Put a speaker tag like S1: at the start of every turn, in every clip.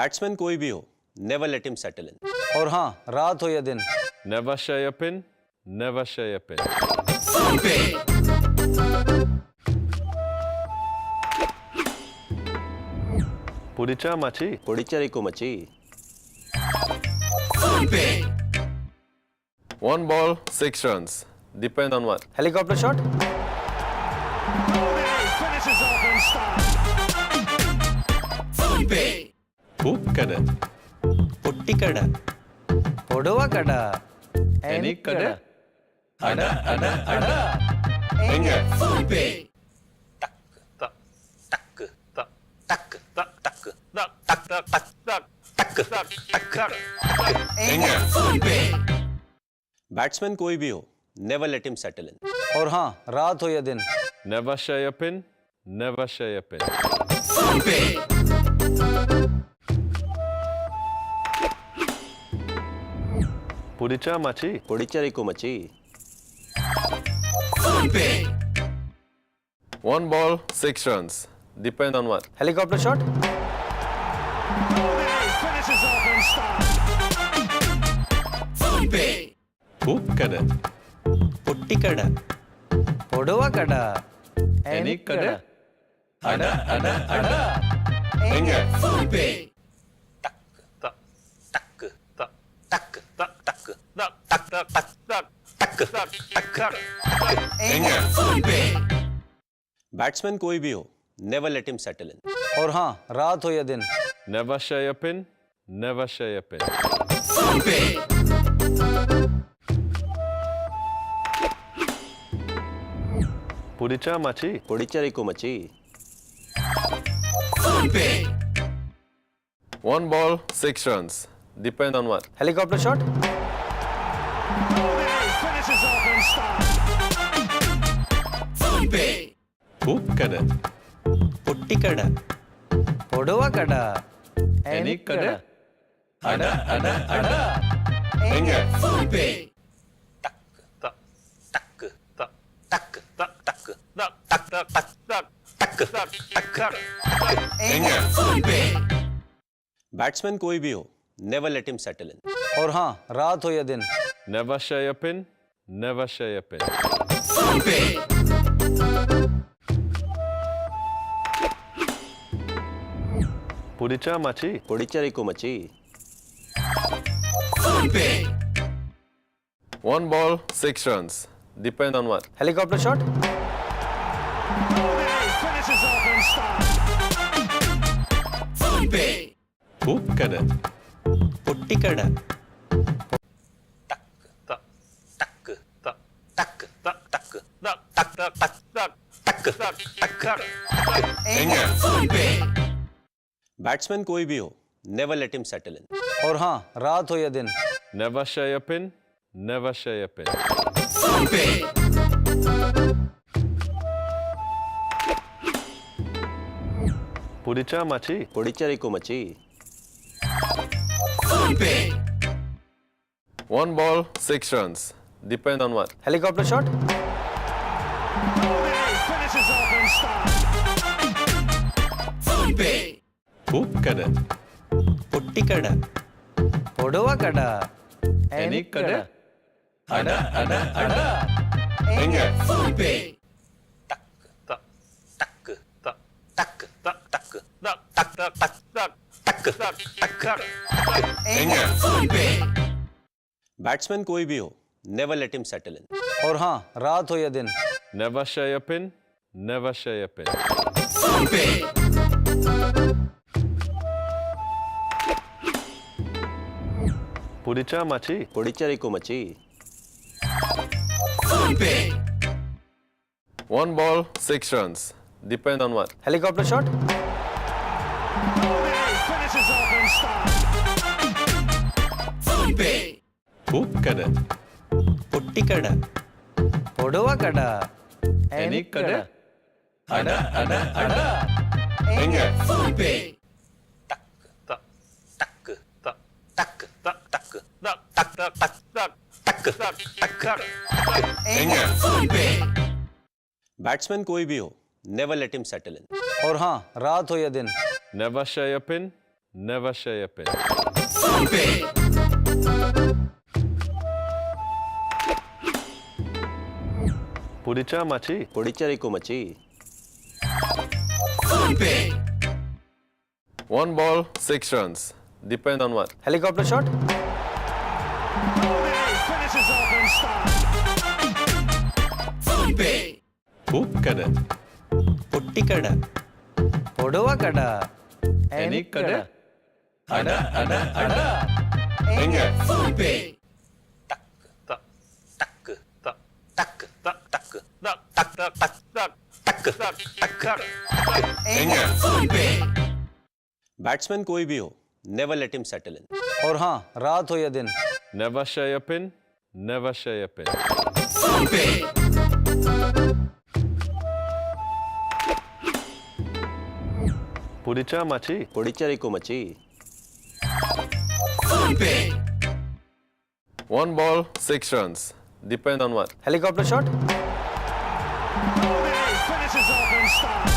S1: Batsman कोई भी हो, never let him settle in.
S2: और हाँ, रात हो या दिन,
S3: Never share your pin. Never share your pin. Puricha machi.
S1: पुडिचेरी को मची।
S3: One ball, 6 runs. Depend on what?
S2: Helicopter shot,
S3: Hook
S1: putty कड़ा,
S2: పొడవ కడ,
S3: Any kada?
S2: అడ అడ అడ,
S3: Enga.
S1: बैट्समैन कोई भी हो, never let him settle in.
S2: और हाँ, रात हो या दिन,
S3: Never share your pin. Never share your pin. Puricha machi.
S1: पुडिचेरी को मची।
S3: One ball, 6 runs. Depend on what?
S2: Helicopter shot,
S3: Hook
S1: putty कड़ा,
S2: పొడవ కడ,
S3: Any kada?
S2: అడ అడ అడ,
S3: Enga.
S1: बैट्समैन कोई भी हो, never let him settle in.
S2: और हाँ, रात हो या दिन,
S3: Never share your pin. Never share your pin. Puricha machi.
S1: पुडिचेरी को मची।
S3: One ball, 6 runs. Depend on what?
S2: Helicopter shot,
S3: Hook
S1: putty कड़ा,
S2: పొడవ కడ,
S3: Any kada?
S2: అడ అడ అడ,
S3: Enga.
S1: बैट्समैन कोई भी हो, never let him settle in.
S2: और हाँ, रात हो या दिन,
S3: Never share your pin. Never share your pin. Puricha machi.
S1: पुडिचेरी को मची।
S3: One ball, 6 runs. Depend on what?
S2: Helicopter shot,
S3: Hook
S1: putty कड़ा, बैट्समैन कोई भी हो, never let him settle in.
S2: और हाँ, रात हो या दिन,
S3: Never share your pin. Never share your pin. Puricha machi.
S1: पुडिचेरी को मची।
S3: One ball, 6 runs. Depend on what?
S2: Helicopter shot,
S3: Hook
S1: putty कड़ा,
S2: పొడవ కడ,
S3: Any kada?
S2: అడ అడ అడ,
S3: Enga.
S1: बैट्समैन कोई भी हो, never let him settle in.
S2: और हाँ, रात हो या दिन,
S3: Never share your pin. Never share your pin. Puricha machi.
S1: पुडिचेरी को मची।
S3: One ball, 6 runs. Depend on what?
S2: Helicopter shot,
S3: Hook
S1: putty कड़ा,
S2: పొడవ కడ,
S3: Any kada?
S2: అడ అడ అడ,
S3: Enga.
S1: बैट्समैन कोई भी हो, never let him settle in.
S2: और हाँ, रात हो या दिन,
S3: Never share your pin. Never share your pin. Pudicha machi.
S1: పొడిచరికు Machi.
S3: One ball, 6 runs. Depend on what?
S2: Helicopter shot?
S4: Finishes off in style.
S3: Hoop kada.
S1: పొట్టికడ.
S2: Podova kada.
S3: Any kada? Ada.
S2: Inga.
S1: Batsman कोई भी हो, never let him settle in.
S2: और हाँ, रात हो या दिन.
S3: Never share your pin. Never share your pin. Pudicha machi.
S1: పొడిచరికు Machi.
S3: One ball, 6 runs. Depend on what?
S2: Helicopter shot?
S4: Finishes off in style.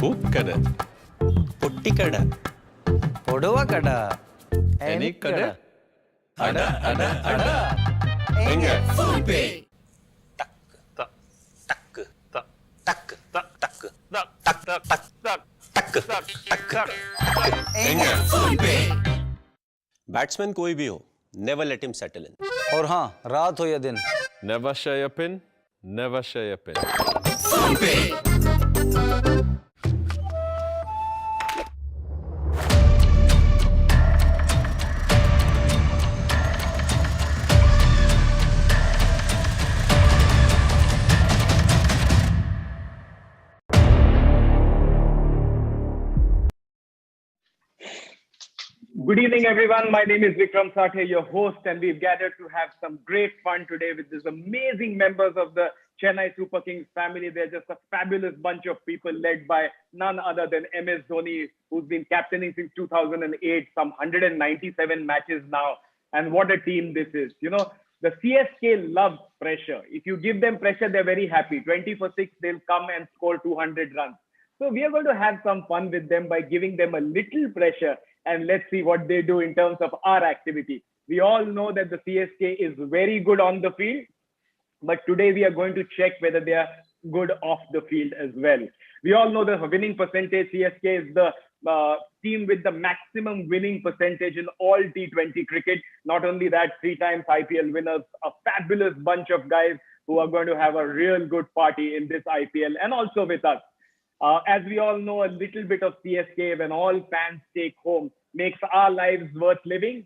S3: Hoop kada.
S1: పొట్టికడ.
S2: Podova kada.
S3: Any kada? Ada.
S2: Inga.
S1: Batsman कोई भी हो, never let him settle in.
S2: और हाँ, रात हो या दिन.
S3: Never share your pin. Never share your pin.
S5: Good evening, everyone. My name is Vikram Sathe, your host, and we've gathered to have some great fun today with these amazing members of the Chennai Super Kings family. They're just a fabulous bunch of people led by none other than MS Dhoni, who's been captaining since 2008, some 197 matches now. And what a team this is. You know, the CSK loves pressure. If you give them pressure, they're very happy. 20 for 6, they'll come and score 200 runs. So we are going to have some fun with them by giving them a little pressure, and let's see what they do in terms of our activity. We all know that the CSK is very good on the field, but today we are going to check whether they are good off the field as well. We all know the winning percentage. CSK is the team with the maximum winning percentage in all T20 cricket. Not only that, 3 times IPL winners, a fabulous bunch of guys who are going to have a real good party in this IPL and also with us. As we all know, a little bit of CSK when all fans take home makes our lives worth living,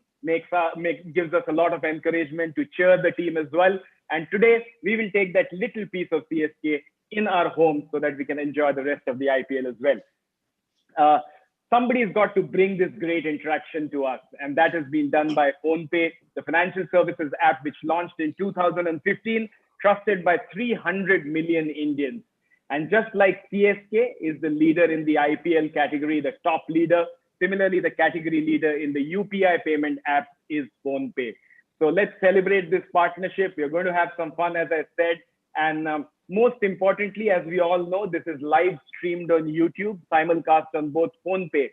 S5: gives us a lot of encouragement to cheer the team as well. And today we will take that little piece of CSK in our home so that we can enjoy the rest of the IPL as well. Somebody's got to bring this great interaction to us, and that has been done by PhonePe, the financial services app which launched in 2015, trusted by 300 million Indians. And just like CSK is the leader in the IPL category, the top leader, similarly, the category leader in the UPI payment app is PhonePe. So let's celebrate this partnership. We're going to have some fun, as I said. And most importantly, as we all know, this is live streamed on YouTube, simulcast on both PhonePe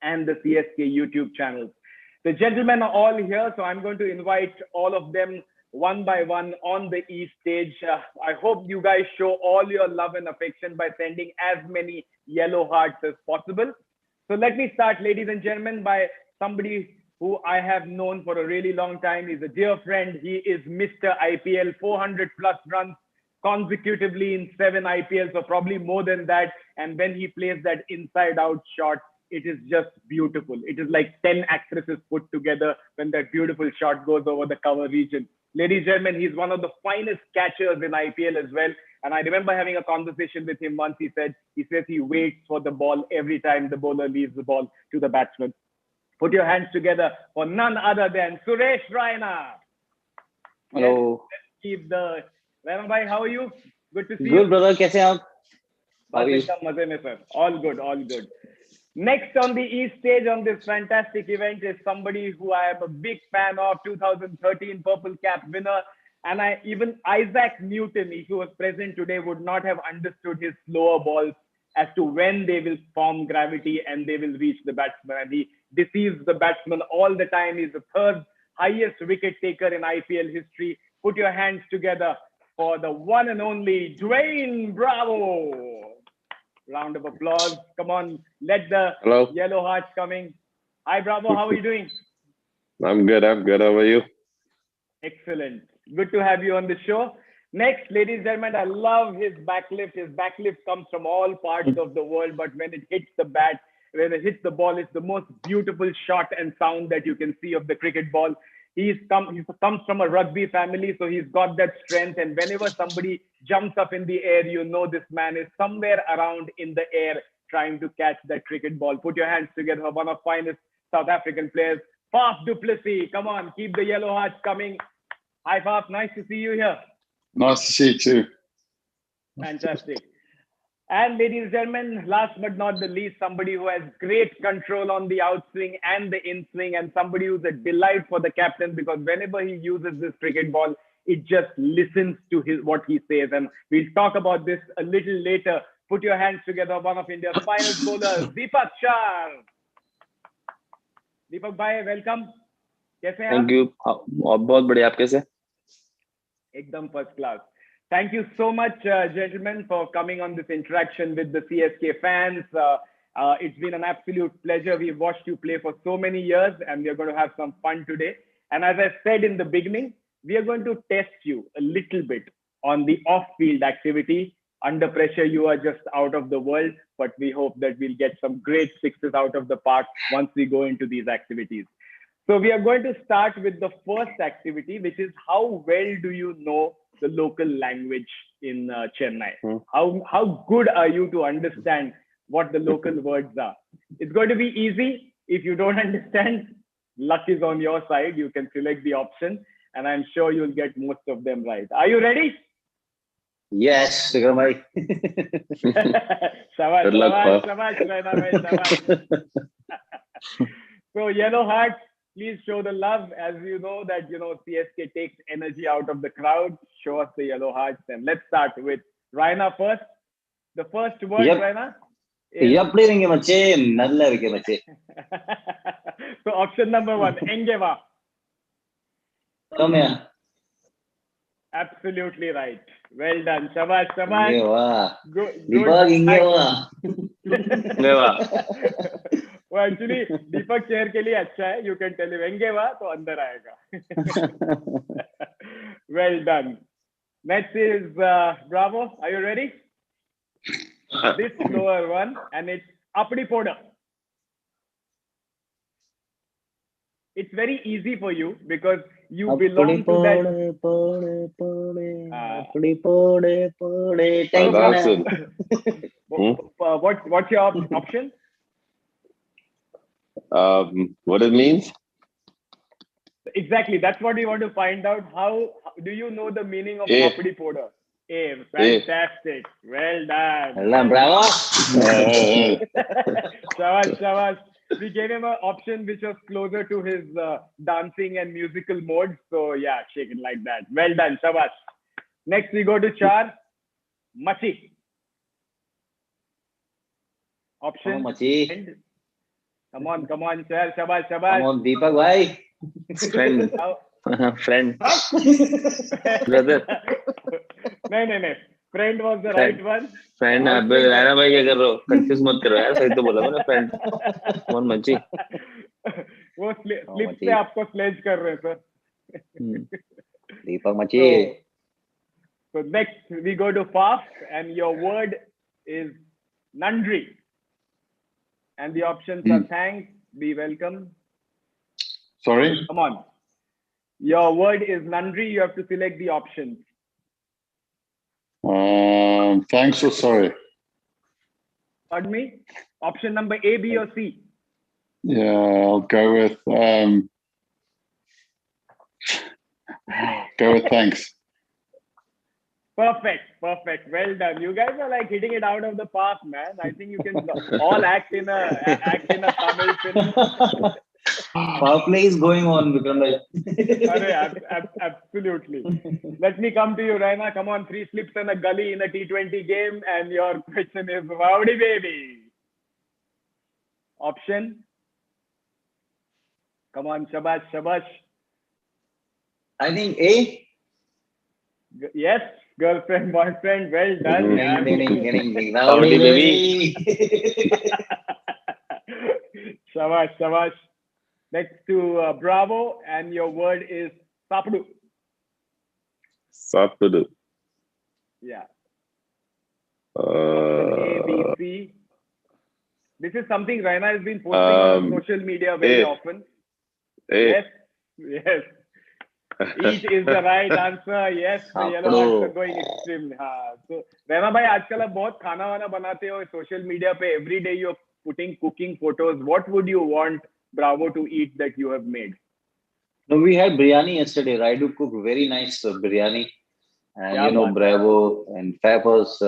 S5: and the CSK YouTube channels. The gentlemen are all here, so I'm going to invite all of them one by one on the E stage. I hope you guys show all your love and affection by sending as many yellow hearts as possible. So let me start, ladies and gentlemen, by somebody who I have known for a really long time. He's a dear friend. He is Mr. IPL, 400 plus runs consecutively in 7 IPLs, or probably more than that. And when he plays that inside out shot, it is just beautiful. It is like 10 actresses put together when that beautiful shot goes over the cover region. Ladies and gentlemen, he's one of the finest catchers in IPL as well. And I remember having a conversation with him once. He says he waits for the ball every time the bowler leaves the ball to the batsman. Put your hands together for none other than Suresh Raina.
S6: Hello.
S5: Let's keep the... Raina bhai, how are you? Good to see you.
S6: Good, brother. कैसे हैं आप? How are you?
S5: एकदम मजे में, sir. All good, all good. Next on the East stage on this fantastic event is somebody who I am a big fan of, 2013 Purple Cap winner. And even Isaac Newton, if he was present today, would not have understood his slower balls as to when they will form gravity and they will reach the batsman. And he deceives the batsman all the time. He's the third highest wicket taker in IPL history. Put your hands together for the one and only Dwayne Bravo. Round of applause. Come on, let the
S3: Hello.
S5: yellow hearts coming. Hi, Bravo. How are you doing?
S3: I'm good. How are you?
S5: Excellent. Good to have you on the show. Next, ladies and gentlemen, I love his backlift. His backlift comes from all parts of the world, but when it hits the bat, when it hits the ball, it's the most beautiful shot and sound that you can see of the cricket ball. He comes from a rugby family, so he's got that strength. And whenever somebody jumps up in the air, you know this man is somewhere around in the air trying to catch that cricket ball. Put your hands together for one of the finest South African players, DuPlessis. Come on, keep the yellow hearts coming. Hi, Faf. Nice to see you here.
S7: Nice to see you too.
S5: Fantastic. And ladies and gentlemen, last but not the least, somebody who has great control on the outswing and the inswing, and somebody who's a delight for the captain, because whenever he uses this cricket ball, it just listens to what he says. And we'll talk about this a little later. Put your hands together, one of India's finest bowlers, DuPlessis Chahar. Deepak bhai, welcome. कैसे हैं आप?
S6: Thank you. बहुत बढ़िया, आप कैसे?
S5: एकदम first class. Thank you so much, gentlemen, for coming on this interaction with the CSK fans. It's been an absolute pleasure. We've watched you play for so many years, and we're going to have some fun today. And as I said in the beginning, we are going to test you a little bit on the off-field activity. Under pressure, you are just out of the world, but we hope that we'll get some great sixes out of the park once we go into these activities. So we are going to start with the first activity, which is how well do you know the local language in Chennai? How good are you to understand what the local words are? It's going to be easy. If you don't understand, luck is on your side. You can select the option, and I'm sure you'll get most of them right. Are you ready?
S6: Yes, Vikram bhai.
S5: Shabash,
S3: Good luck,
S5: shabash,
S3: Pa.
S5: shabash, Raina bhai, shabash. So yellow hearts, please show the love. As you know that, CSK takes energy out of the crowd. Show us the yellow hearts. And let's start with Raina first. The first word,
S6: Yep.
S5: Raina. Is...
S6: எப்படி இருக்கீங்க மச்சி? நல்லா இருக்கேன் மச்சி.
S5: So option number 1, Engeva.
S6: Come here.
S5: Absolutely right. Well done. Shabash, shabash.
S6: இங்கே வா.
S5: Good.
S6: Deepak, இங்கே வா.
S3: இங்கே வா.
S5: वो एक्चुअली दीपक चेयर के लिए अच्छा है. You can tell him Engeva, तो अंदर आएगा. Well done. Next is Bravo. Are you ready? This lower one, and it's Apdi Poda. It's very easy for you because you belong to that.
S6: அப்படி போடு போடு.
S3: That's it.
S5: What's your option?
S3: What it means?
S5: Exactly. That's what we want to find out. How do you know the meaning of
S3: A.
S5: Apdi Poda? Fantastic. Well done.
S6: எல்லாம் bravo.
S5: Shabash, shabash. We gave him an option which was closer to his dancing and musical mode. So yeah, shake it like that. Well done, shabash. Next we go to Char. Machi. Option.
S6: Come on, Machi.
S5: And come on, Char. Shabash, shabash.
S6: Come on, Deepak bhai.
S3: Friend.
S6: Friend.
S3: Brother.
S5: No. Friend was the right one.
S6: Friend आप राणा भाई क्या कर रहे हो? Confuse मत करो यार, सही तो बोला मैंने फ्रेंड. कौन मची?
S5: वो स्लिप से आपको स्लेज कर रहे हैं सर.
S6: दीपक मची.
S5: So next we go to Faf, and your word is Nandri, and the options are thanks, be welcome.
S7: Sorry?
S5: Come on, your word is Nandri. You have to select the options.
S7: Thanks or sorry?
S5: Pardon me? Option number A, B, or C?
S7: Yeah, I'll go with thanks.
S5: Perfect. Well done. You guys are like hitting it out of the park, man. I think you can all act in a Tamil film.
S6: Power play is going on, Vikram bhai.
S5: Absolutely. Let me come to you, Raina. Come on, 3 slips and a gully in a T20 game, and your question is Rowdy baby. Option. Come on, shabash, shabash.
S6: I think A.
S5: Yes, girlfriend, boyfriend. Well done.
S6: Rowdy baby.
S5: Shabash, shabash. Next to Bravo, and your word is Sapdu.
S3: Sapadu.
S5: Yeah. A, B,
S3: Uh,
S5: C. This is something Raina has been posting on social media very often.
S3: A.
S5: Yes. Each is the right answer. Yes, the yellow hearts are going extremely hard. So, Raina bhai, आजकल आप बहुत खाना वाना बनाते हो social media पे. Every day you're putting cooking photos. What would you want Bravo to eat that you have made?
S6: No, we had biryani yesterday. Raidu cooked very nice biryani. And
S5: Yeah, man.
S6: Bravo and Fab was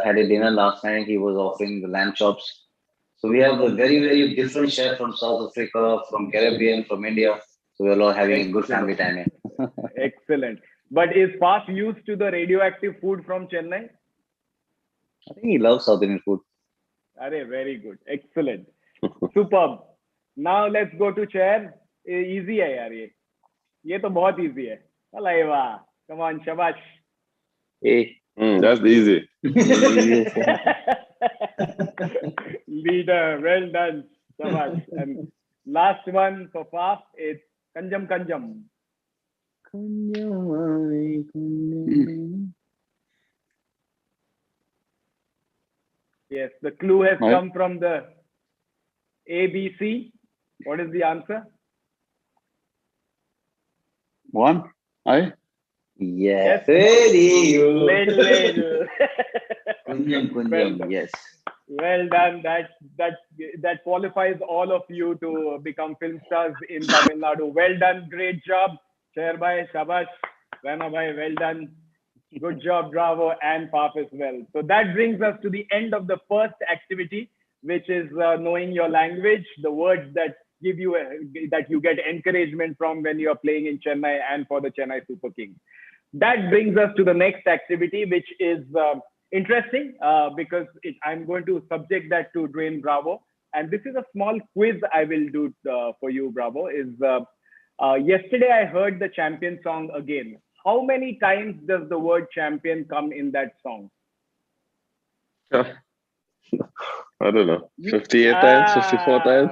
S6: had a dinner last night. He was offering the lamb chops. So we have a very, very different chef from South Africa, from Caribbean, from India. So we're all having a good family time here.
S5: Excellent. But is Faf used to the radioactive food from Chennai?
S6: I think he loves South Indian food.
S5: Arey, very good. Excellent. Superb. Now let's go to chair. Easy है यार ये. ये तो बहुत easy है. Alaiva. Come on, shabash.
S6: Hey.
S3: That's easy.
S5: Leader, well done. Shabash. And last one for Faf is Kanjam Kanjam. Yes, the clue has come from the ABC. What is the answer?
S7: One, eh?
S6: Yes.
S5: Little.
S6: Kunjam, yes.
S5: Well done. That qualifies all of you to become film stars in Tamil Nadu. Well done. Great job. Chair bhai, shabash. Raina bhai, well done. Good job, Bravo, and Pap as well. So that brings us to the end of the first activity, which is knowing your language, the words that give you that you get encouragement from when you are playing in Chennai and for the Chennai Super Kings. That brings us to the next activity, which is interesting because I'm going to subject that to Dwayne Bravo. And this is a small quiz I will do for you, Bravo. Yesterday I heard the champion song again. How many times does the word champion come in that song?
S3: I don't know. 58 times, 54 times?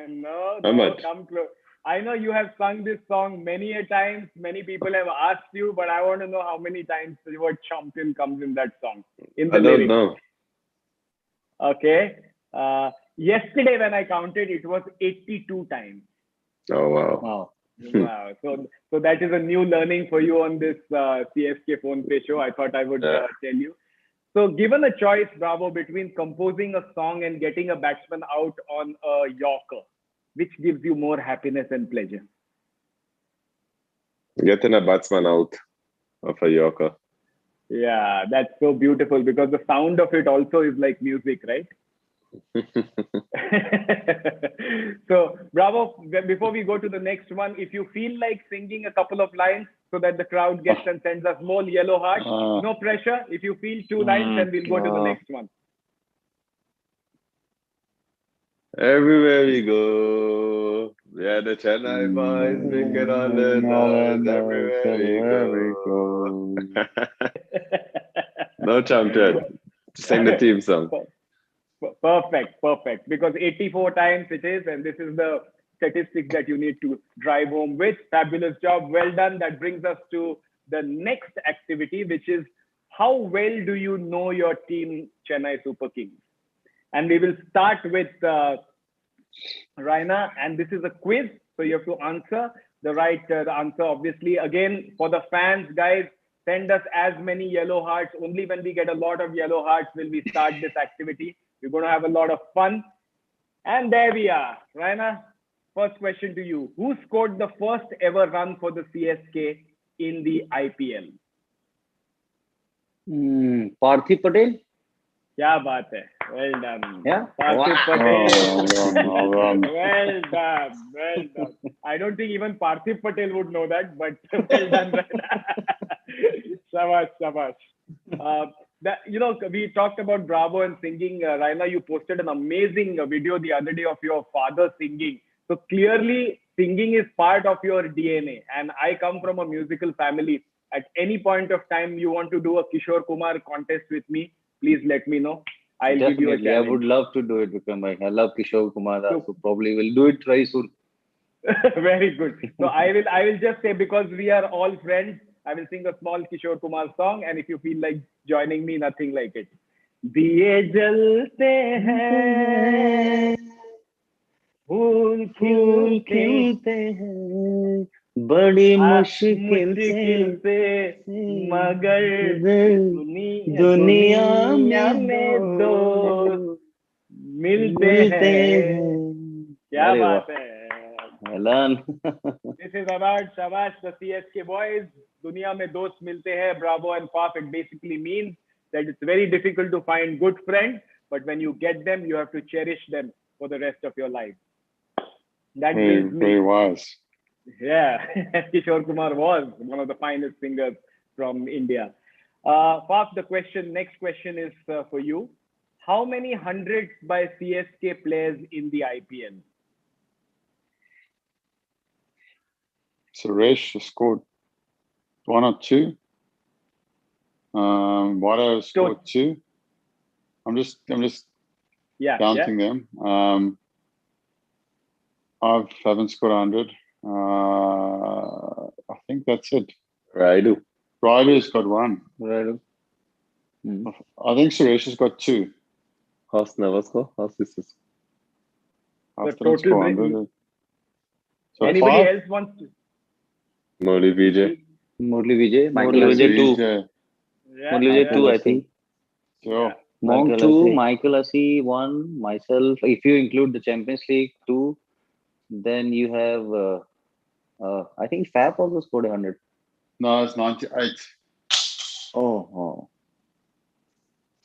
S5: No,
S3: How much?
S5: Come close. I know you have sung this song many a times. Many people have asked you, but I want to know how many times the word champion comes in that song. In the
S3: I don't
S5: lyrics.
S3: know.
S5: Okay. Yesterday when I counted, it was 82 times.
S3: Oh, wow.
S6: Wow.
S5: Wow. So that is a new learning for you on this CSK PhonePe show. I thought I would tell you. So given a choice, Bravo, between composing a song and getting a batsman out on a Yorker, which gives you more happiness and pleasure?
S3: Getting a batsman out of a Yorker.
S5: Yeah, that's so beautiful because the sound of it also is like music, right? So, Bravo, before we go to the next one, if you feel like singing a couple of lines so that the crowd gets and sends us more yellow hearts, no pressure. If you feel 2 lines, then we'll go to the next one.
S3: Everywhere we go, yeah, the Chennai boys singing on the noise. Everywhere we go. No champion. Sing the team song.
S5: Perfect. Because 84 times it is, and this is the statistics that you need to drive home with. Fabulous job. Well done. That brings us to the next activity, which is how well do you know your team, Chennai Super Kings? And we will start with Raina, and this is a quiz. So you have to answer the right answer, obviously. Again, for the fans, guys, send us as many yellow hearts. Only when we get a lot of yellow hearts will we start this activity. We're going to have a lot of fun. And there we are. Raina, first question to you. Who scored the first ever run for the CSK in the IPL?
S6: Parthiv Patel?
S5: क्या बात है? Well done.
S6: Yeah.
S5: Parthiv
S6: Wow.
S5: Patel.
S7: Well done.
S5: Well done. Well done. I don't think even Parthiv Patel would know that, but well done. Shabash, shabash. We talked about Bravo and singing. Raina, you posted an amazing video the other day of your father singing. So clearly, singing is part of your DNA. And I come from a musical family. At any point of time you want to do a Kishore Kumar contest with me, please let me know. I'll give you a
S6: Definitely. I
S5: challenge.
S6: would love to do it, Vikram. I love Kishore Kumar.
S5: So-
S6: So probably will do it very soon.
S5: Very good. So I will just say, because we are all friends, I will sing a small Kishore Kumar song, and if you feel like joining me, nothing like it. दिए जलते हैं फूल खिलते
S6: हैं बड़ी
S5: मुश्किल से मगर दुनिया में दो मिलते हैं. क्या
S6: अरे
S5: बात
S6: वाह.
S5: है.
S6: Well done.
S5: This is about Shabash, the CSK boys. दुनिया में दोस्त मिलते हैं. Bravo and Pop. It basically means that it's very difficult to find good friends, but when you get them, you have to cherish them for the rest of your life. That
S7: Very,
S5: brings me.
S7: very wise.
S5: Yeah, Kishore Kumar was one of the finest singers from India. Pop, next question is for you. How many hundreds by CSK players in the IPL?
S7: Suresh scored one or two. Wado scored two. I'm just
S5: Yeah,
S7: counting them. I haven't scored 100. I think that's it.
S3: Raidu.
S7: Ryder's got one.
S3: Raidu.
S7: I think Suresh has got two.
S3: Haas never score. Haas is just...
S7: I
S5: The
S7: didn't score
S5: total
S7: 100. So
S5: Anybody
S7: five?
S5: else wants to?
S3: Murli Vijay.
S6: Murli Vijay. Michael
S3: Murli
S6: Assi.
S3: Vijay two.
S5: Yeah,
S6: Murli Vijay
S5: yeah.
S6: two, I think.
S7: Sure.
S6: Monk
S2: Michael
S6: two,
S2: Assi.
S6: Michael Assi one, myself. If you include the Champions League two, then you have, I think Fab also scored 100.
S7: No, it's 98.
S6: Oh.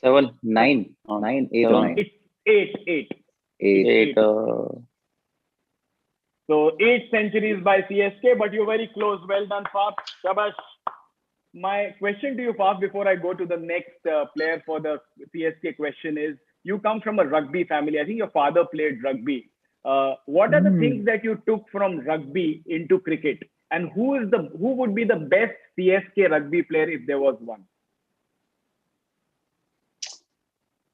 S6: 7, 9, 9, 8 or 9.
S5: It's eight.
S6: 8.
S5: So 8 centuries by CSK, but you're very close. Well done, Pop. Shabash. My question to you, Pop, before I go to the next player for the CSK question is, you come from a rugby family. I think your father played rugby. What are the things that you took from rugby into cricket? And who would be the best CSK rugby player if there was one?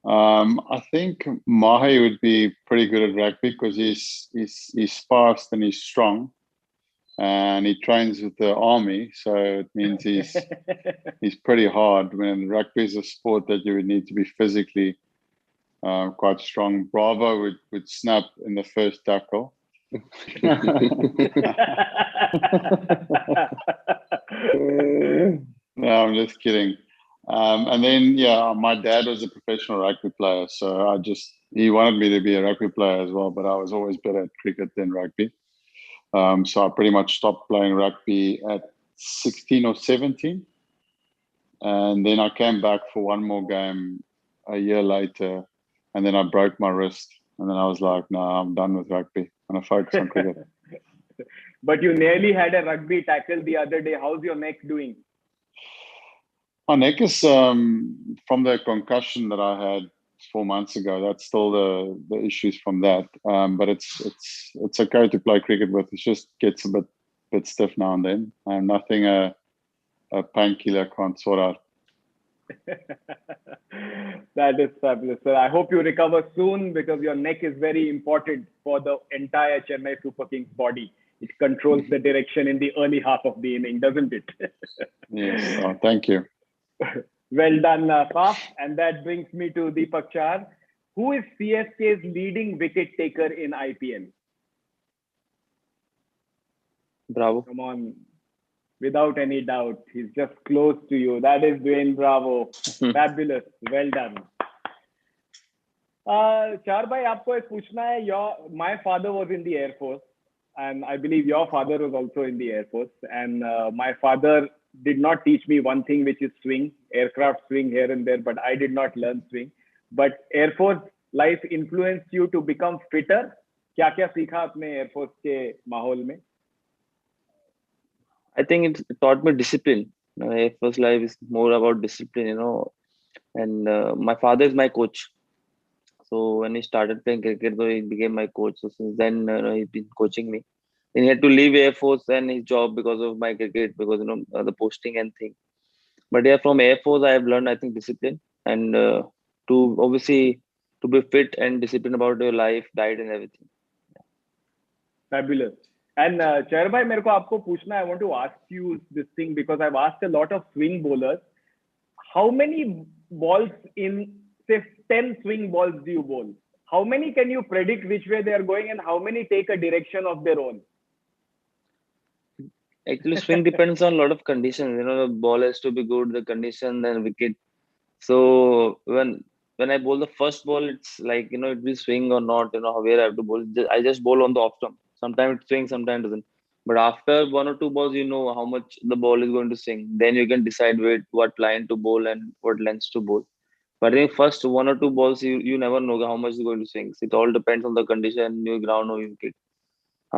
S7: I think Mahi would be pretty good at rugby because he's fast and he's strong, and he trains with the army, so it means he's pretty hard. When rugby is a sport that you would need to be physically quite strong. Bravo would snap in the first tackle. No, I'm just kidding. And then, yeah, my dad was a professional rugby player, so he wanted me to be a rugby player as well, but I was always better at cricket than rugby. So I pretty much stopped playing rugby at 16 or 17. And then I came back for one more game a year later, and then I broke my wrist. And then I was like, no, I'm done with rugby. And I focus on cricket.
S5: But you nearly had a rugby tackle the other day. How's your neck doing?
S7: My neck is from the concussion that I had 4 months ago. That's still the issues from that. But it's okay to play cricket with. It just gets a bit stiff now and then. And nothing a painkiller can't sort out.
S5: That is fabulous, sir. I hope you recover soon, because your neck is very important for the entire Chennai Super Kings body. It controls the direction in the early half of the inning, doesn't it?
S7: Yes. Oh, thank you.
S5: Well done, Paf. And that brings me to Deepak Chahar. Who is CSK's leading wicket taker in IPL?
S6: Bravo.
S5: Come on. Without any doubt. He's just close to you. That is Dwayne Bravo. Fabulous. Well done. Chahar bhai, aapko ek puchna hai. My father was in the Air Force, and I believe your father was also in the Air Force. And my father did not teach me one thing, which is swing, aircraft swing here and there, but I did not learn swing. but Air Force life influenced you to become fitter. क्या क्या सीखा आपने Air Force के माहौल में?
S8: I think it taught me discipline. Air Force life is more about discipline, And my father is my coach. So when he started playing cricket, so he became my coach. So since then, he's been coaching me. Then he had to leave Air Force and his job because of my cricket, because the posting and thing. But yeah, from Air Force, I have learned, I think, discipline and to obviously to be fit and disciplined about your life, diet, and everything.
S5: Fabulous. And Chair bhai, मेरे को आपको पूछना, I want to ask you this thing because I've asked a lot of swing bowlers. How many balls in, say, 10 swing balls do you bowl? How many can you predict which way they are going and how many take a direction of their own?
S8: Actually, swing depends on a lot of conditions. The ball has to be good, the condition, and wicket. So when I bowl the first ball, it's like it will swing or not. Where I have to bowl. I just bowl on the off stump. Sometimes it swings, sometimes it doesn't. But after one or two balls, you know how much the ball is going to swing. Then you can decide what line to bowl and what lengths to bowl. But I think first one or two balls, you never know how much is going to swing. So it all depends on the condition, new ground, or wicket.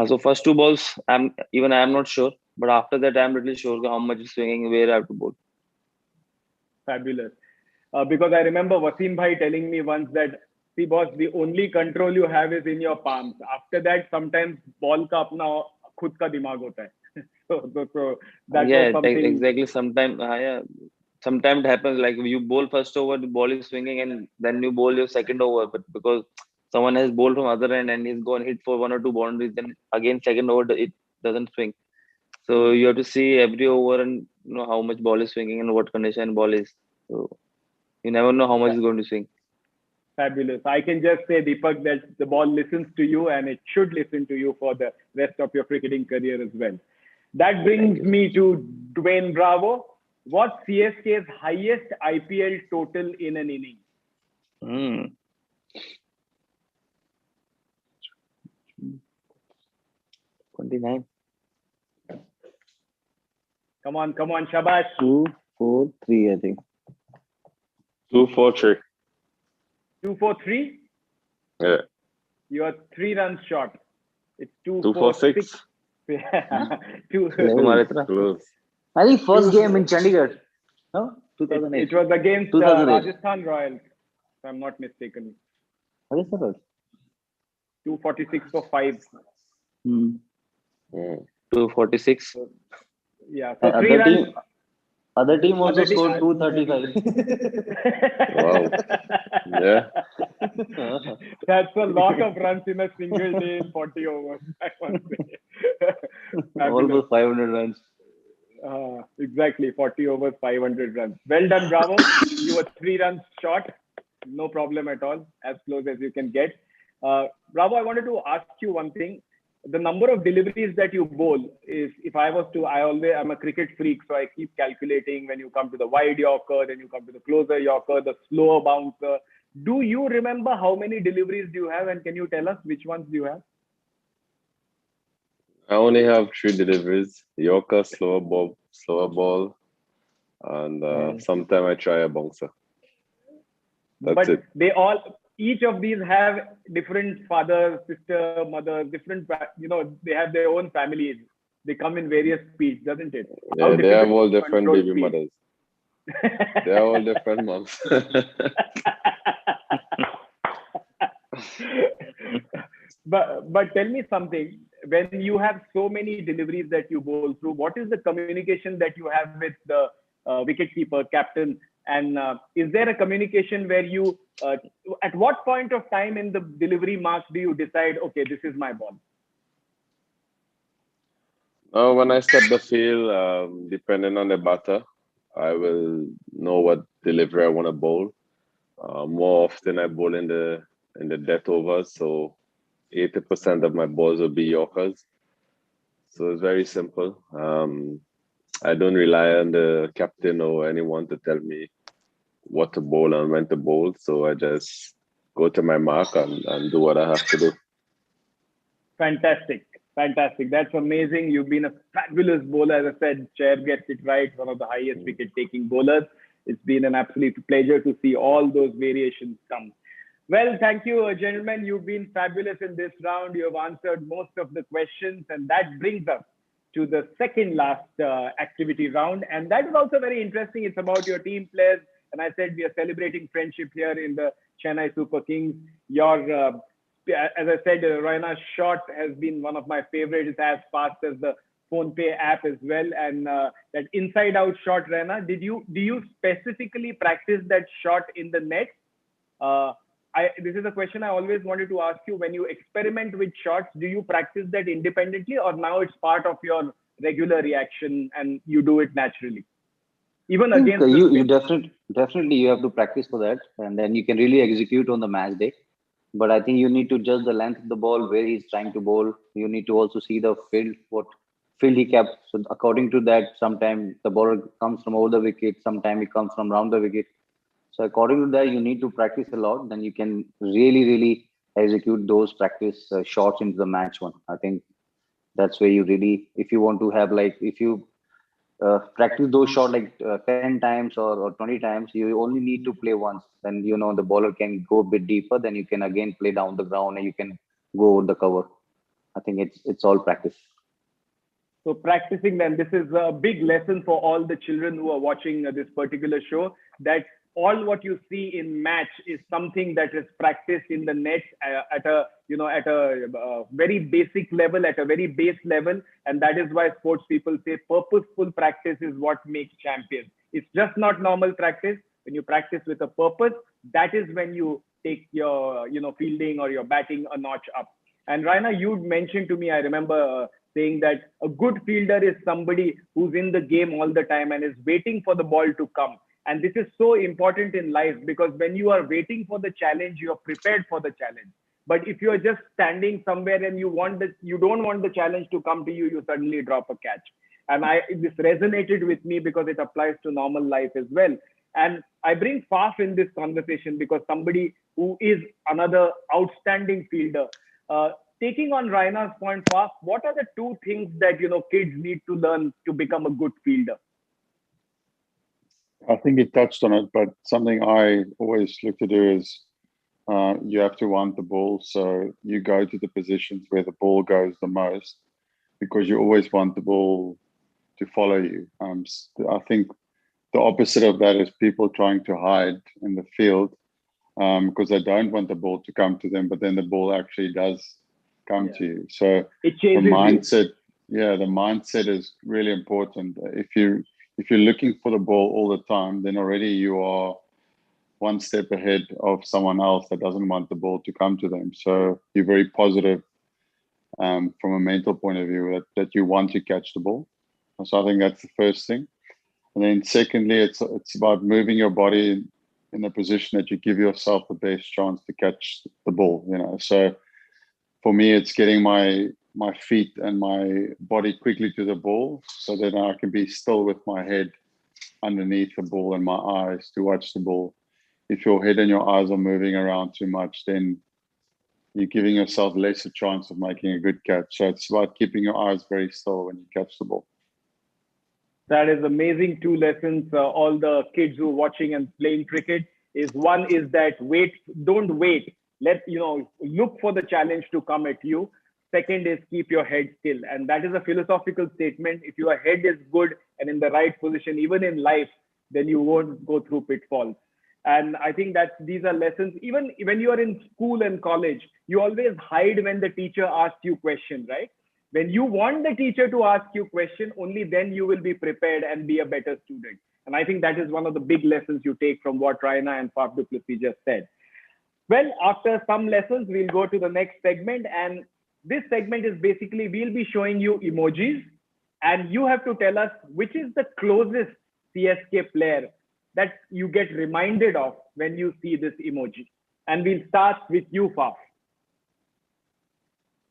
S8: So first two balls, I'm not sure. But after that, I'm really sure how much is swinging, where I have to bowl.
S5: Fabulous. Because I remember Wasim bhai telling me once that, see boss, the only control you have is in your palms. After that, sometimes ball का अपना खुद का दिमाग होता है. So that was something.
S8: Exactly. Sometimes it happens like you bowl first over, the ball is swinging, and then you bowl your second over. But because someone has bowled from other end and he's gone hit for one or two boundaries, then again second over it doesn't swing. So you have to see every over and how much ball is swinging and what condition ball is. So you never know how much is going to swing.
S5: Fabulous. I can just say, Deepak, that the ball listens to you and it should listen to you for the rest of your cricketing career as well. That brings me to Dwayne Bravo. What's CSK's highest IPL total in an inning?
S8: 29.
S5: Come on, Shabash.
S8: 2, 4, 3, I think.
S3: 2, 4, 3.
S5: 2, 4, 3?
S3: Yeah.
S5: You are 3 runs short. It's 2,
S3: 2, 4, 6.
S5: Yeah. Two.
S3: Close.
S8: I think first game in Chandigarh. No? 2008.
S5: It was against
S8: 2008.
S5: Rajasthan Royals, if I'm not mistaken.
S8: Rajasthan Royals.
S5: 246 for 5.
S8: 246.
S5: Yeah. So 3 runs.
S8: Other team also
S5: Other team-
S8: scored 235.
S3: Wow. Yeah.
S5: That's a lot of runs in a single day in 40 overs, I must say.
S8: Almost 500 runs.
S5: Exactly, 40 overs, 500 runs. Well done, Bravo. You were 3 runs short. No problem at all. As close as you can get. Bravo, I wanted to ask you one thing. The number of deliveries that you bowl is, if I was to, I'm a cricket freak, so I keep calculating when you come to the wide Yorker, then you come to the closer Yorker, the slower bouncer. Do you remember how many deliveries do you have, and can you tell us which ones do you have?
S3: I only have 3 deliveries: Yorker, slower ball, and sometimes I try a bouncer. That's it.
S5: They all, each of these have different father, sister, mother, different, they have their own families. They come in various speeds, doesn't it?
S3: Yeah, they have all
S5: difficult to
S3: different
S5: control
S3: baby
S5: speed.
S3: mothers. They are all different moms.
S5: But tell me something. When you have so many deliveries that you bowl through, what is the communication that you have with the wicketkeeper, captain? And is there a communication where you, at what point of time in the delivery mark do you decide, okay, this is my ball?
S3: When I step the field, depending on the batter, I will know what delivery I want to bowl. More often I bowl in the death overs, so 80% of my balls will be Yorkers. So it's very simple. I don't rely on the captain or anyone to tell me what to bowl and when to bowl. So I just go to my mark and do what I have to do.
S5: Fantastic. That's amazing. You've been a fabulous bowler. As I said, Chair gets it right. One of the highest wicket-taking bowlers. It's been an absolute pleasure to see all those variations come. Well, thank you, gentlemen. You've been fabulous in this round. You have answered most of the questions, and that brings us to the second last activity round. And that is also very interesting. It's about your team players. And I said we are celebrating friendship here in the Chennai Super Kings. As I said, Raina's shot has been one of my favorites. It's as fast as the PhonePe app as well. And that inside-out shot, Raina, do you specifically practice that shot in the net? This is a question I always wanted to ask you. When you experiment with shots, do you practice that independently, or now it's part of your regular reaction and you do it naturally? Even
S6: I think
S5: against
S6: you definitely you have to practice for that, and then you can really execute on the match day. But I think you need to judge the length of the ball, where he's trying to bowl. You need to also see the field, what field he kept. So according to that, sometimes the ball comes from over the wicket, sometimes it comes from around the wicket. So according to that, you need to practice a lot. Then you can really execute those practice shots into the match one. I think that's where you really, if you want to have like, if you practice those shots like 10 times or 20 times, you only need to play once. Then, the bowler can go a bit deeper. Then you can again play down the ground and you can go over the cover. I think it's all practice.
S5: So practicing then, this is a big lesson for all the children who are watching this particular show, that all what you see in match is something that is practiced in the net at a very basic level, at a very base level. And that is why sports people say purposeful practice is what makes champions. It's just not normal practice. When you practice with a purpose, that is when you take your, fielding or your batting a notch up. And Raina, you mentioned to me, I remember saying that a good fielder is somebody who's in the game all the time and is waiting for the ball to come. And this is so important in life, because when you are waiting for the challenge, you are prepared for the challenge. But if you are just standing somewhere and you don't want the challenge to come to you, you suddenly drop a catch. And this resonated with me because it applies to normal life as well. And I bring Faf in this conversation because somebody who is another outstanding fielder. Taking on Raina's point, Faf, what are the two things that kids need to learn to become a good fielder?
S7: I think he touched on it, but something I always look to do is you have to want the ball. So you go to the positions where the ball goes the most, because you always want the ball to follow you. I think the opposite of that is people trying to hide in the field because they don't want the ball to come to them, but then the ball actually does come to you. So
S5: it chases
S7: the mindset, the mindset is really important. If you're looking for the ball all the time, then already you are one step ahead of someone else that doesn't want the ball to come to them. So you're very positive from a mental point of view that you want to catch the ball. So I think that's the first thing. And then secondly, it's about moving your body in a position that you give yourself the best chance to catch the ball. So for me, it's getting my feet and my body quickly to the ball so that I can be still with my head underneath the ball and my eyes to watch the ball. If your head and your eyes are moving around too much, then you're giving yourself less a chance of making a good catch. So it's about keeping your eyes very still when you catch the ball.
S5: That is amazing. Two lessons. All the kids who are watching and playing cricket one is that don't wait. Look for the challenge to come at you. Second is keep your head still. And that is a philosophical statement. If your head is good and in the right position, even in life, then you won't go through pitfalls. And I think that these are lessons. Even when you are in school and college, you always hide when the teacher asks you questions, right? When you want the teacher to ask you question, only then you will be prepared and be a better student. And I think that is one of the big lessons you take from what Raina and Faf DuPlessis just said. Well, after some lessons, we'll go to the next segment. And this segment is basically, we'll be showing you emojis. And you have to tell us which is the closest CSK player that you get reminded of when you see this emoji. And we'll start with you, Faf.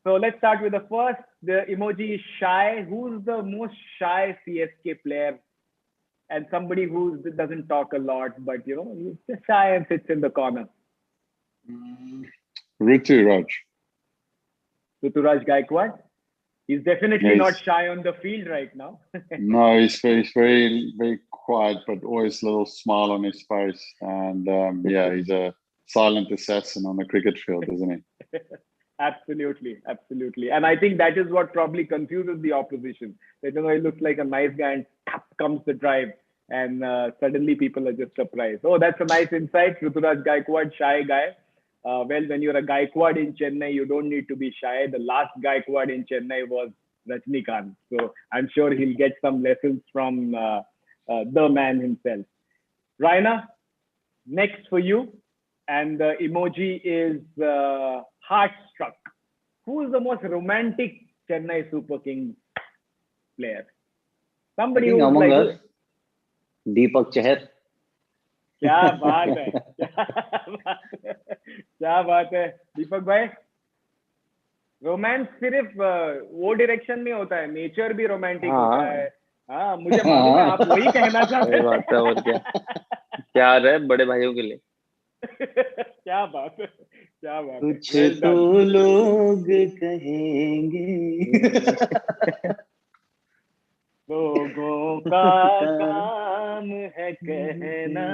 S5: So let's start with the first. The emoji is shy. Who's the most shy CSK player? And somebody who doesn't talk a lot, but he's just shy and sits in the corner.
S7: Ruturaj
S5: Ruturaj Gaikwad. He's definitely
S7: Yeah,
S5: not
S7: he's-
S5: shy on the field right now.
S7: No, he's very, very quiet, but always a little smile on his face. And yeah, he's a silent assassin on the cricket field, isn't he?
S5: Absolutely, absolutely. And I think that is what probably confuses the opposition. That, he looks like a nice guy and tap comes the drive. And suddenly people are just surprised. Oh, that's a nice insight. Ruturaj Gaikwad, shy guy. Well, when you're a Gaikwad in Chennai, you don't need to be shy. The last Gaikwad in Chennai was Rajnikant. So I'm sure he'll get some lessons from the man himself. Raina, next for you. And the emoji is heart struck. Who is the most romantic Chennai Super Kings player?
S6: I
S5: Somebody
S6: think
S5: who's
S6: among
S5: like,
S6: us, Deepak Chahar.
S5: क्या बात है, क्या बात है दीपक भाई. Romance सिर्फ वो direction में होता है, नेचर भी रोमांटिक होता है. हाँ, मुझे मालूम है आप वही कहना चाहते
S8: सही बात है, और क्या. प्यार है बड़े भाइयों के लिए.
S5: क्या बात है, क्या बात है.
S6: कुछ तो लोग कहेंगे.
S5: लोगों का काम है कहना.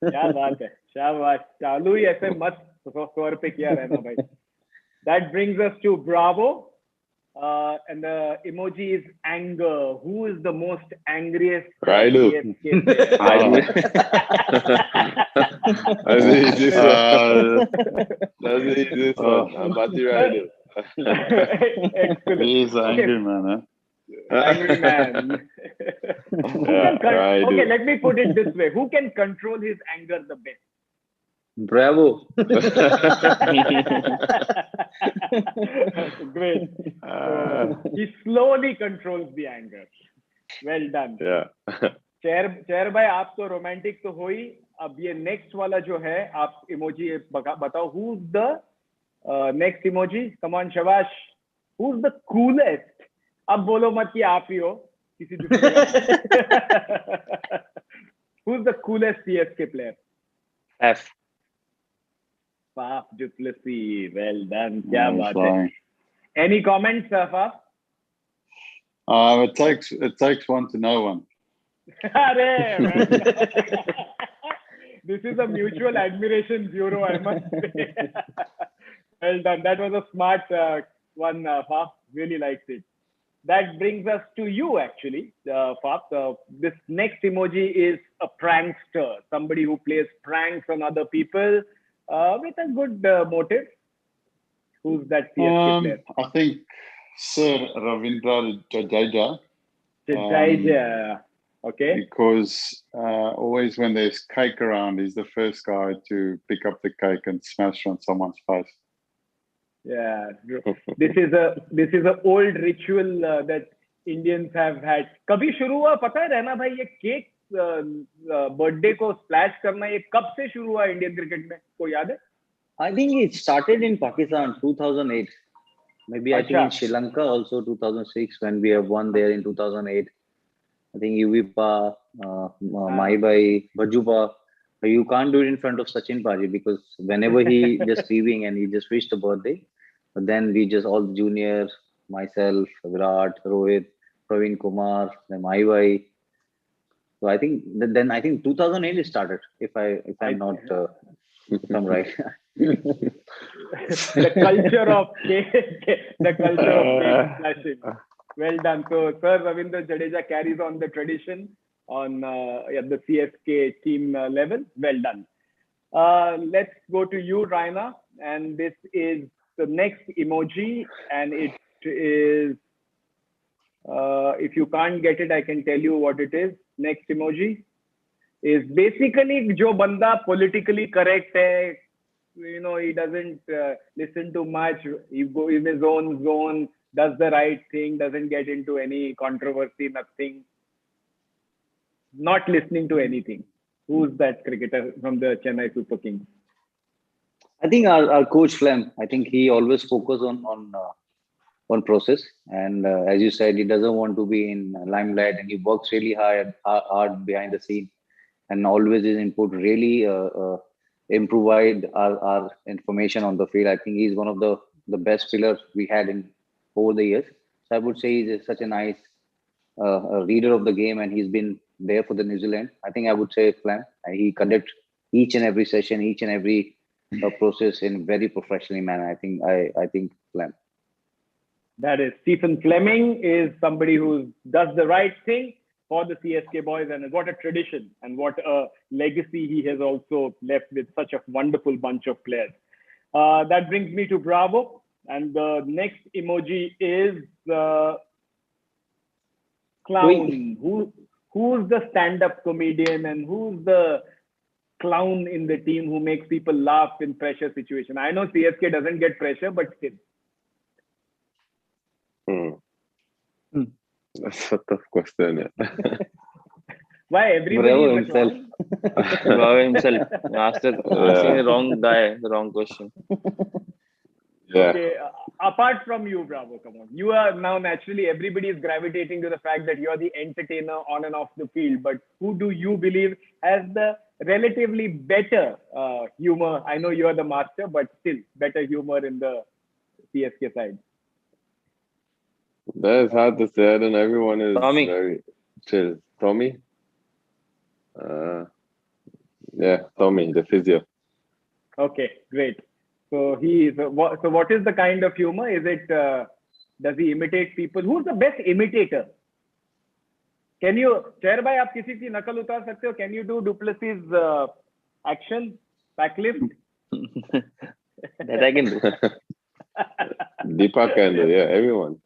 S5: क्या बात है, शाबाश. चालू ही ऐसे मस्त स्वर पे किया रहना भाई. That brings us to Bravo. And the emoji is anger. Who is the most angriest?
S3: Raidu.
S5: CSK player?
S3: That's the easiest one. That's the easiest one. Ambati Raidu.
S5: Excellent.
S7: He's an angry man, huh?
S5: Angry man. Okay, let me put it this way. Who can control his anger the best?
S8: Bravo.
S5: Great. He slowly controls the anger. Well done.
S3: Yeah.
S5: Chair भाई, आप तो romantic तो हो ही. अब ये next वाला जो है, आप इमोजी बताओ. Who's the next emoji? Come on, Shabash. Who's the coolest? अब बोलो मत कि आप ही हो. किसी दूसरे. Who's the coolest CSK player?
S8: F.
S5: Faf DuPlessis. Well done. क्या
S7: He's
S5: बात है.
S7: flying.
S5: Any comments, Faf?
S7: It takes one to know one.
S5: This is a mutual admiration bureau, I must say. Well done. That was a smart one, Faf. Really liked it. That brings us to you, actually, Faf. This next emoji is a prankster, somebody who plays pranks on other people with a good motive. Who's that CSK player?
S7: I think Sir Ravindra Jadeja.
S5: Jadeja. Okay.
S7: Because always when there's cake around, he's the first guy to pick up the cake and smash on someone's face.
S5: Yeah, this is a old ritual that Indians have had. कभी शुरू हुआ पता है रहना भाई, ये cake birthday को splash करना ये कब से शुरू हुआ इंडियन क्रिकेट में, कोई याद है?
S6: I think it started in Pakistan 2008. Maybe I think in
S5: Acha.
S6: Sri Lanka also 2006 when we have won there in 2008. I think Yuvipa, Maibai, Bajupa. You can't do it in front of Sachin Paji because whenever he just leaving and he just wished the birthday, but then we just all the juniors, myself, Virat, Rohit, Praveen Kumar, then Maibai. So I think then I think 2008 it started. If I'm not if I'm right.
S5: The culture of cake splashing. Well done. So Sir Ravindra Jadeja carries on the tradition on at the CSK team level. Well done. Let's go to you, Raina. And this is the next emoji. And it is, if you can't get it, I can tell you what it is. Next emoji is basically jo banda politically correct hai. You know, he doesn't listen too much. He goes in his own zone, does the right thing, doesn't get into any controversy, nothing. Not listening to anything. Who's that cricketer from the Chennai Super Kings?
S6: I think our coach Flem. I think he always focus on process, and as you said, he doesn't want to be in limelight, and he works really hard behind the scene, and always his input really improved our information on the field. I think he's one of the best pillars we had in over the years. So I would say he's such a nice a reader of the game, and he's been there for the New Zealand. I think I would say Flam. He conduct each and every session, each and every process in very professionally manner. I think Flam.
S5: That is, Stephen Fleming is somebody who does the right thing for the CSK boys, and what a tradition and what a legacy he has also left with such a wonderful bunch of players. That brings me to Bravo, and the next emoji is clown. Who's the stand-up comedian and who's the clown in the team who makes people laugh in pressure situation? I know CSK doesn't get pressure, but still.
S3: That's a tough question. Yeah.
S5: Why everybody
S6: Bravo
S5: is a
S6: himself.
S5: clown?
S8: Bravo himself. Asking the wrong guy, the wrong question.
S3: Yeah.
S5: Okay, apart from you, Bravo, come on. You are now naturally, everybody is gravitating to the fact that you're the entertainer on and off the field. But who do you believe has the relatively better humor? I know you're the master, but still better humor in the CSK side.
S3: That is hard to say. I don't know. Everyone is
S8: Tommy.
S3: very chill. Tommy? Yeah, Tommy, the physio.
S5: Okay, great. So what is the kind of humor? Is it does he imitate people? Who's the best imitator? Can you, Chair bhai, आप किसी की नकल उतार सकते हो? Can you do DuPlessis action backlift?
S8: That I can do.
S3: Deepak can do, yeah, everyone.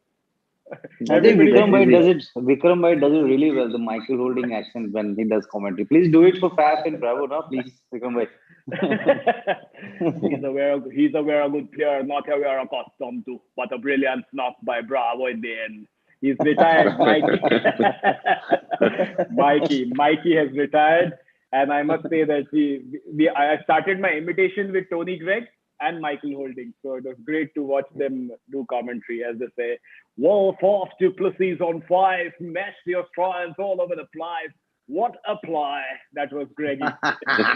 S6: I think
S5: Everybody
S6: Vikram
S5: is
S6: bhai
S5: easy.
S6: does it. Vikram bhai does it really well. The Michael holding accent when he does commentary. Please do it for Fab and Bravo, no? Please, Vikram bhai.
S5: He's a very good player, not how we are accustomed to, but a brilliant knock by Bravo in the end. He's retired, Mikey has retired, and I must say that I started my imitation with Tony Gregg and Michael Holding, so it was great to watch them do commentary, as they say. Wolf off DuPlessis on 5, smash the Australians all over the place. What a ply! That was Greggy.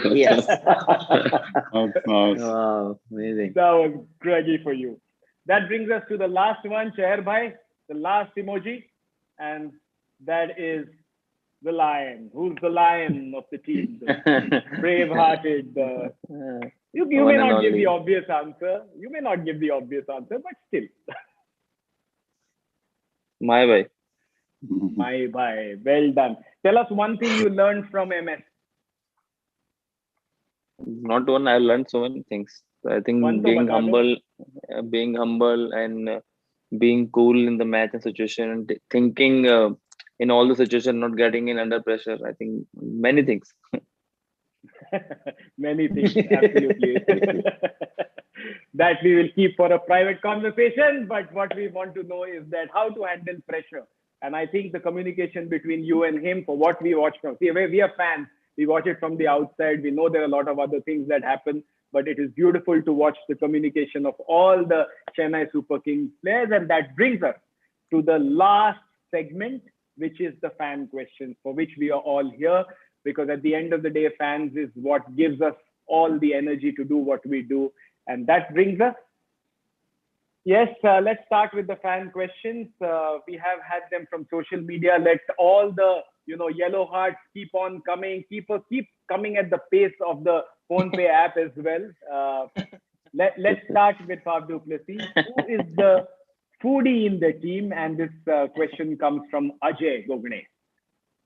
S6: Yes.
S7: That's nice.
S6: Wow, amazing.
S5: That was Greggy for you. That brings us to the last one, Chair Bhai, the last emoji, and that is the lion. Who's the lion of the team? The brave-hearted. You may not give the obvious answer. You may not give the obvious answer, but still.
S8: My way.
S5: My bhai, well done. Tell us one thing you learned from MS.
S8: Not one. I learned so many things. I think
S5: One to
S8: being
S5: bata do.
S8: humble, and being cool in the match and situation, and thinking in all the situation, not getting in under pressure. I think many things.
S5: Many things, absolutely. That we will keep for a private conversation. But what we want to know is that how to handle pressure. And I think the communication between you and him, for what we watch from, see, we are fans. We watch it from the outside. We know there are a lot of other things that happen, but it is beautiful to watch the communication of all the Chennai Super Kings players. And that brings us to the last segment, which is the fan questions, for which we are all here. Because at the end of the day, fans is what gives us all the energy to do what we do. And that brings us, yes, let's start with the fan questions. We have had them from social media. Let all the yellow hearts keep on coming, keep coming at the pace of the PhonePe app as well. Let's start with Fab DuPlessis. Who is the foodie in the team? And this question comes from Ajay Gogne.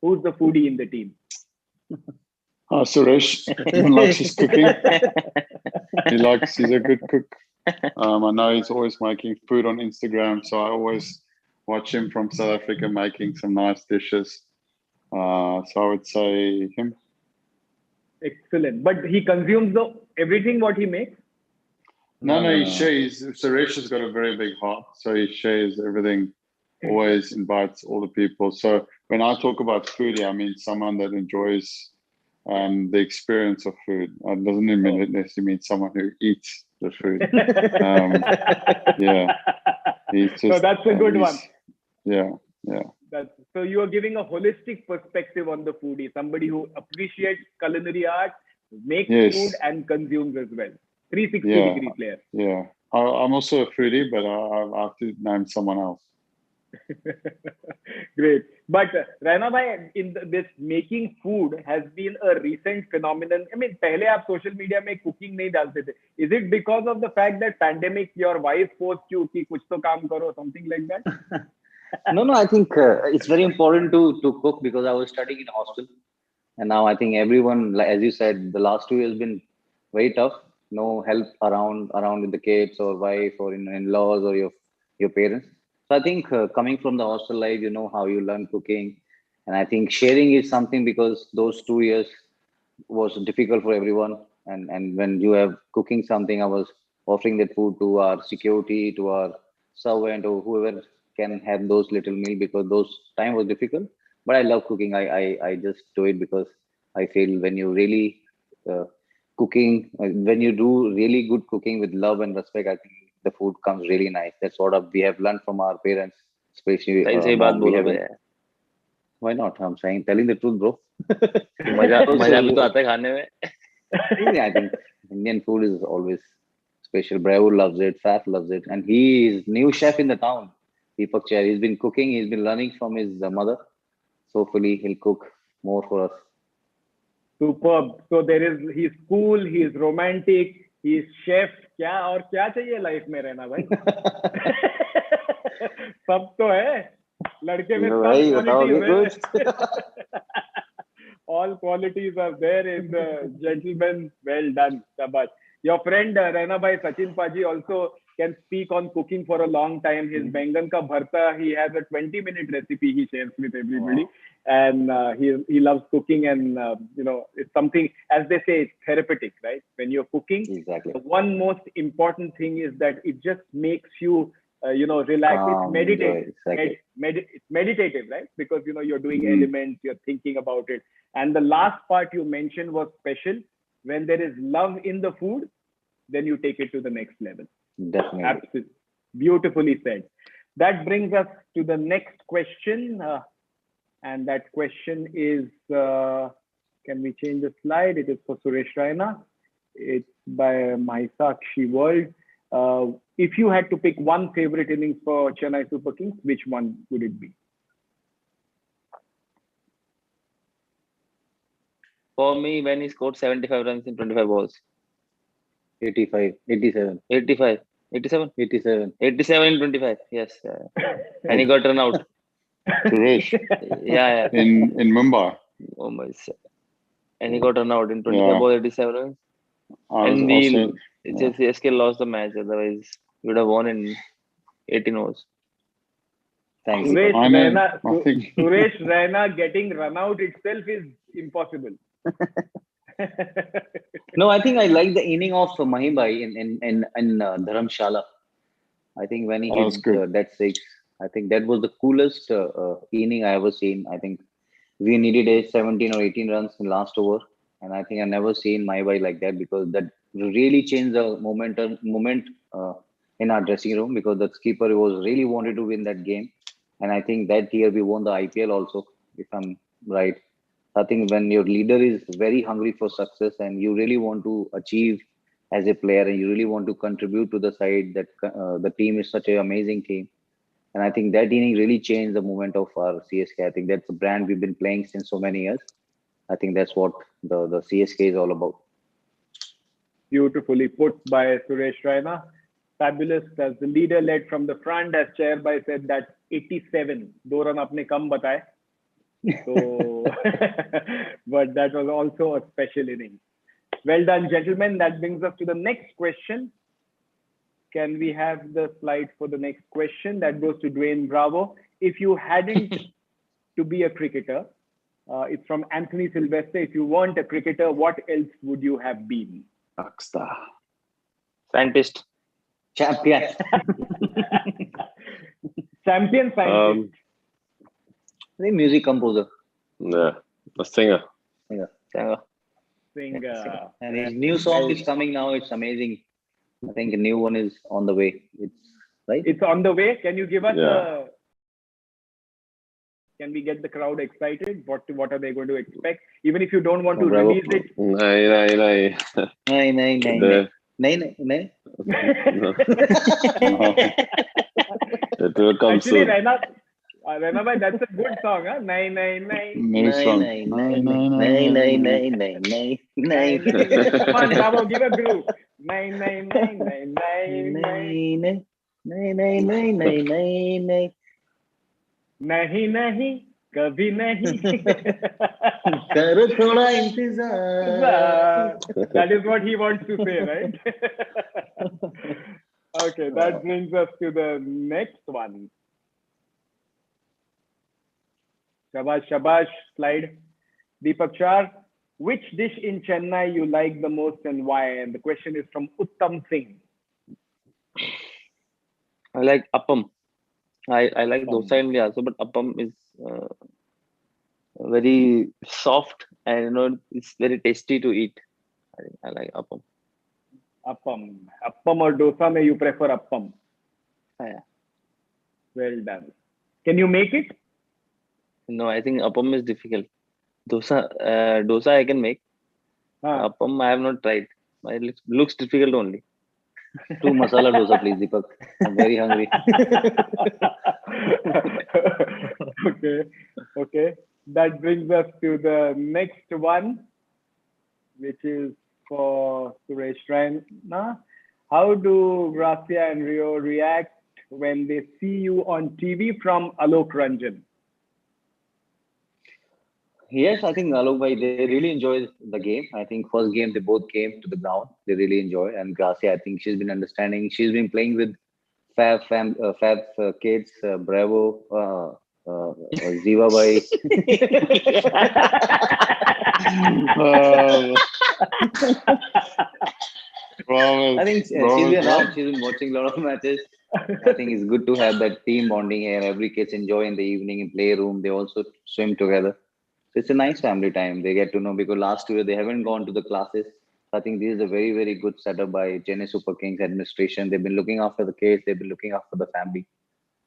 S5: Who's the foodie in the team?
S7: Suresh likes his cooking. He's a good cook. I know he's always making food on Instagram, so I always watch him from South Africa making some nice dishes. So I would say him.
S5: Excellent. But he consumes everything what he makes?
S7: No, he shares. Suresh has got a very big heart, so he shares everything, always invites all the people. So when I talk about foodie, I mean someone that enjoys the experience of food. It doesn't even necessarily mean someone who eats the food. Yeah. He's just,
S5: so that's a good one.
S7: Yeah.
S5: So you are giving a holistic perspective on the foodie, somebody who appreciates culinary art, makes food and consumes as well. 360-degree player.
S7: Yeah. I'm also a foodie, but I have to name someone else.
S5: Great. But Raina bhai, this making food has been a recent phenomenon. I mean, पहले आप social media में cooking नहीं डालते थे. Is it because of the fact that pandemic, your wife forced you कि कुछ तो काम करो, something like that?
S6: No, I think it's very important to cook because I was studying in hostel, and now I think everyone, like as you said, the last 2 years been very tough. No help around with the kids or wife or in-laws or your parents. So I think coming from the hostel life, you know how you learn cooking, and I think sharing is something because those 2 years was difficult for everyone. And when you have cooking something, I was offering that food to our security, to our servant, or whoever can have those little meal because those time was difficult. But I love cooking. I just do it because I feel when you really cooking, when you do really good cooking with love and respect, I think the food comes really nice. That's what we have learned from our parents, especially
S8: सही बात
S6: mom. We
S8: बोलो
S6: haven't.
S8: भैया.
S6: Why not? I'm saying, telling the truth, bro.
S8: मजा भी तो आता है खाने में.
S6: I think Indian food is always special. Bravo loves it, Faf loves it, and he is new chef in the town. Deepak Chair. He's been cooking. He's been learning from his mother. So hopefully he'll cook more for us.
S5: Superb. So he's cool, he's romantic, he's chef. क्या और क्या चाहिए life में रहना भाई? सब तो है. लड़के में सब qualities है. All qualities are there in the gentleman. Well done, Shabash. Your friend Raina bhai Sachin Paji also can speak on cooking for a long time. His Bengan ka bharta, he has a 20-minute recipe he shares with everybody. Wow. And he loves cooking, and it's something, as they say, it's therapeutic, right? When you're cooking,
S6: exactly.
S5: The one most important thing is that it just makes you relax. It's meditative.
S6: Exactly.
S5: It's meditative, right? Because you're doing elements, you're thinking about it. And the last part you mentioned was special. When there is love in the food, then you take it to the next level.
S6: Definitely.
S5: Absolutely. Beautifully said. That brings us to the next question. And that question is, can we change the slide? It is for Suresh Raina. It's by Mahisakshi World. If you had to pick one favorite innings for Chennai Super Kings, which one would it be?
S8: For me, when he scored 75 runs in 25 balls.
S6: 85, 87.
S8: 85, 87?
S6: 87.
S8: 87 in 25, yes. And he got run out.
S7: Suresh.
S8: Yeah.
S7: In Mumbai.
S8: Oh my God. And he got run out in 25 balls, 87 runs. And CSK lost the match. Otherwise, we would have won in 18 overs.
S6: Thanks.
S5: Suresh Raina getting run out itself is impossible.
S6: No, I think I like the inning of Mahimbai in Dharamshala. I think when he hit that six, I think that was the coolest inning I ever seen. I think we needed 17 or 18 runs in last over, and I think I never seen Mahimbai like that because that really changed the moment in our dressing room because the skipper was really wanted to win that game, and I think that year we won the IPL also, if I'm right. I think when your leader is very hungry for success and you really want to achieve as a player and you really want to contribute to the side that the team is such an amazing team. And I think that inning really changed the moment of our CSK. I think that's the brand we've been playing since so many years. I think that's what the CSK is all about.
S5: Beautifully put by Suresh Raina. Fabulous. As the leader led from the front, as Chairby said, that 87. 2 run apne kam bataye. So, but that was also a special inning. Well done, gentlemen. That brings us to the next question. Can we have the slide for the next question? That goes to Dwayne Bravo. If you hadn't to be a cricketer, it's from Anthony Sylvester. If you weren't a cricketer, what else would you have been?
S7: Rockstar.
S8: Scientist.
S6: Champion.
S5: Champion scientist.
S6: I think music composer.
S3: Yeah, a singer.
S5: Singer.
S6: And his new song is coming now. It's amazing. I think a new one is on the way. It's
S5: on the way. Can you give us can we get the crowd excited? What are they going to expect? Even if you don't want to release it.
S3: No.
S6: नहीं नहीं नहीं.
S3: No. It will come
S5: Actually,
S3: soon.
S5: Raina bhai, that's a good song, huh? Nine, nine, nine.
S7: New
S6: नहीं
S7: song.
S6: नहीं नहीं नहीं नहीं नहीं नहीं नहीं
S5: Nine,
S6: नहीं
S5: nine, nine. Come on, Bravo, give a groove. Nine, nine, nine, nine, nine, nine.
S6: नहीं नहीं नहीं नहीं नहीं नहीं नहीं.
S5: नहीं, नहीं, कभी नहीं.
S6: करो थोड़ा इंतजार.
S5: That is what he wants to say, right? Okay, that brings us to the next one. Shabash, shabash, slide. Deepak Char, which dish in Chennai you like the most and why? And the question is from Uttam Singh.
S8: I like appam. I like
S5: Appam.
S8: dosa only also, but appam is very soft and it's very tasty to eat. I like appam.
S5: Appam. Appam or dosa, may you prefer appam?
S8: Yeah.
S5: Well done. Can you make it?
S8: No, I think appam is difficult. Dosa I can make.
S5: Huh.
S8: Appam I have not tried. It looks difficult only.
S6: 2 masala dosa, please, Deepak. I'm very hungry.
S5: Okay. That brings us to the next one, which is for Suresh Raina. How do Gracia and Rio react when they see you on TV from Alok Ranjan?
S6: Yes, I think Alok bhai, they really enjoy the game. I think first game they both came to the ground. They really enjoy. And Gracia, I think she's been understanding. She's been playing with Fab kids, Bravo, Ziva bhai. I think she's been around. She's been watching a lot of matches. I think it's good to have that team bonding here. Every kids enjoy in the evening in playroom. They also swim together. So it's a nice family time. They get to know because last year they haven't gone to the classes. I think this is a very, very good setup by Chennai Super Kings administration. They've been looking after the kids. They've been looking after the family.